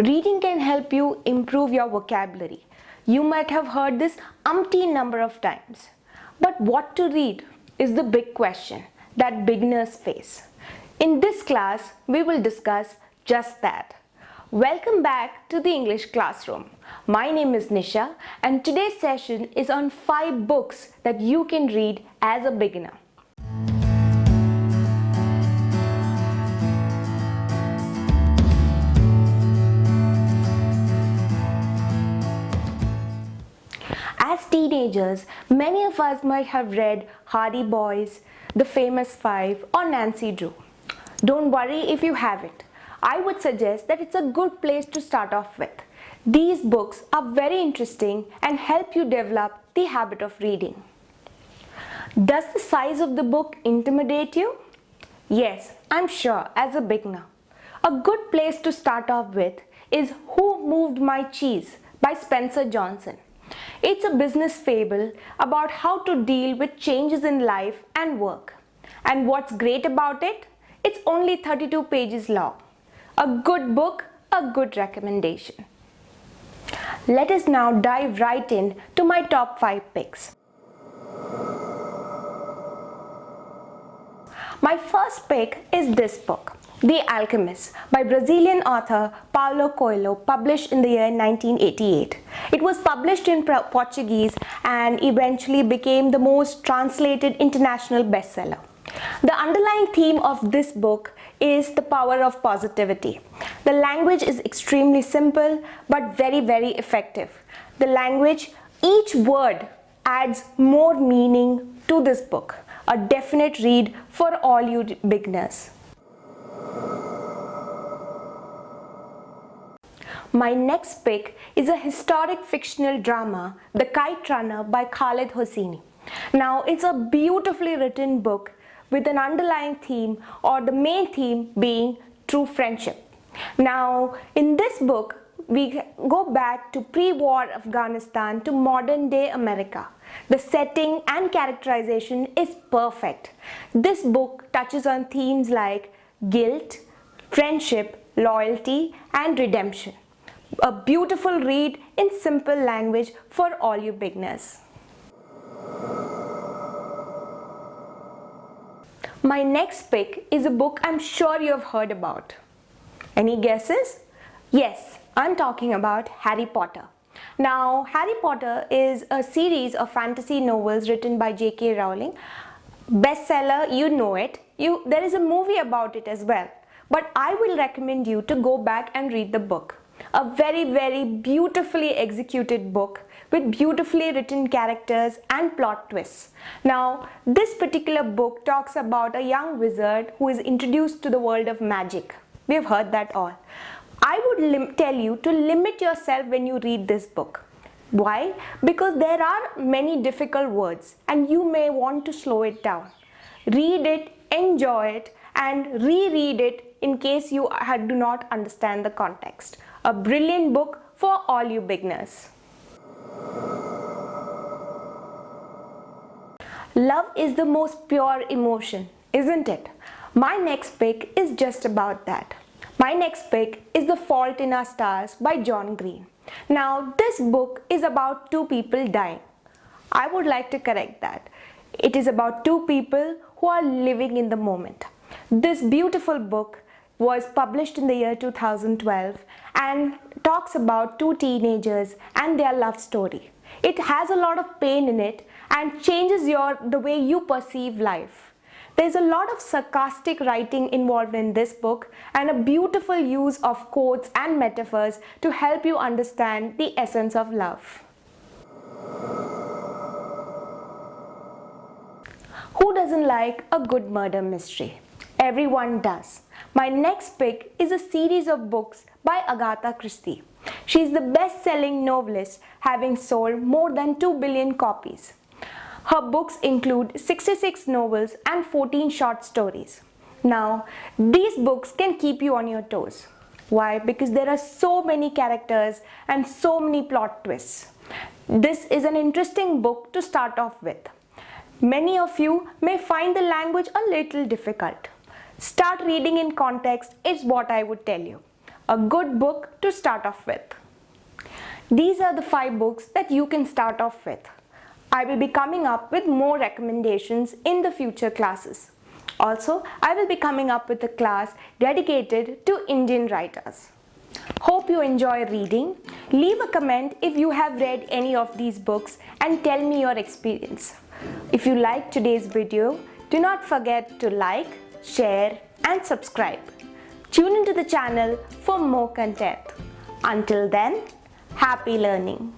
Reading can help you improve your vocabulary. You might have heard this umpteen number of times. But what to read is the big question that beginners face. In this class, we will discuss just that. Welcome back to the English classroom. My name is Nisha and today's session is on 5 books that you can read as a beginner. As teenagers, many of us might have read Hardy Boys, The Famous Five, or Nancy Drew. Don't worry if you haven't. I would suggest that it's a good place to start off with. These books are very interesting and help you develop the habit of reading. Does the size of the book intimidate you? Yes, I'm sure as a beginner. A good place to start off with is Who Moved My Cheese by Spencer Johnson. It's a business fable about how to deal with changes in life and work. And what's great about it? It's only 32 pages long. A good book, a good recommendation. Let us now dive right in to my top 5 picks. My first pick is this book, The Alchemist by Brazilian author Paulo Coelho, published in the year 1988. It was published in Portuguese and eventually became the most translated international bestseller. The underlying theme of this book is the power of positivity. The language is extremely simple but very, very effective. The language, each word adds more meaning to this book. A definite read for all you beginners. My next pick is a historic fictional drama, The Kite Runner by Khaled Hosseini. Now, it's a beautifully written book with an underlying theme, or the main theme being true friendship. Now, in this book, we go back to pre-war Afghanistan to modern day America. The setting and characterization is perfect. This book touches on themes like guilt, friendship, loyalty, and redemption. A beautiful read in simple language for all you beginners. My next pick is a book I'm sure you have heard about. Any guesses? Yes, I'm talking about Harry Potter. Now, Harry Potter is a series of fantasy novels written by J.K. Rowling. Bestseller, you know it. There is a movie about it as well. But I will recommend you to go back and read the book. A very, very beautifully executed book with beautifully written characters and plot twists. Now, this particular book talks about a young wizard who is introduced to the world of magic. We have heard that all. I would tell you to limit yourself when you read this book. Why? Because there are many difficult words and you may want to slow it down. Read it, enjoy it, and reread it in case you do not understand the context. A brilliant book for all you beginners. Love is the most pure emotion, isn't it? My next pick is just about that. My next pick is The Fault in Our Stars by John Green. Now, this book is about 2 people dying. I would like to correct that. It is about 2 people who are living in the moment. This beautiful book was published in the year 2012 and talks about 2 teenagers and their love story. It has a lot of pain in it and changes the way you perceive life. There's a lot of sarcastic writing involved in this book and a beautiful use of quotes and metaphors to help you understand the essence of love. Who doesn't like a good murder mystery? Everyone does. My next pick is a series of books by Agatha Christie. She is the best-selling novelist, having sold more than 2 billion copies. Her books include 66 novels and 14 short stories. Now, these books can keep you on your toes. Why? Because there are so many characters and so many plot twists. This is an interesting book to start off with. Many of you may find the language a little difficult. Start reading in context is what I would tell you. a good book to start off with. These are the 5 books that you can start off with. I will be coming up with more recommendations in the future classes. Also, I will be coming up with a class dedicated to Indian writers. Hope you enjoy reading. Leave a comment if you have read any of these books and tell me your experience. If you liked today's video, do not forget to like, share and subscribe. Tune into the channel for more content. Until then, happy learning.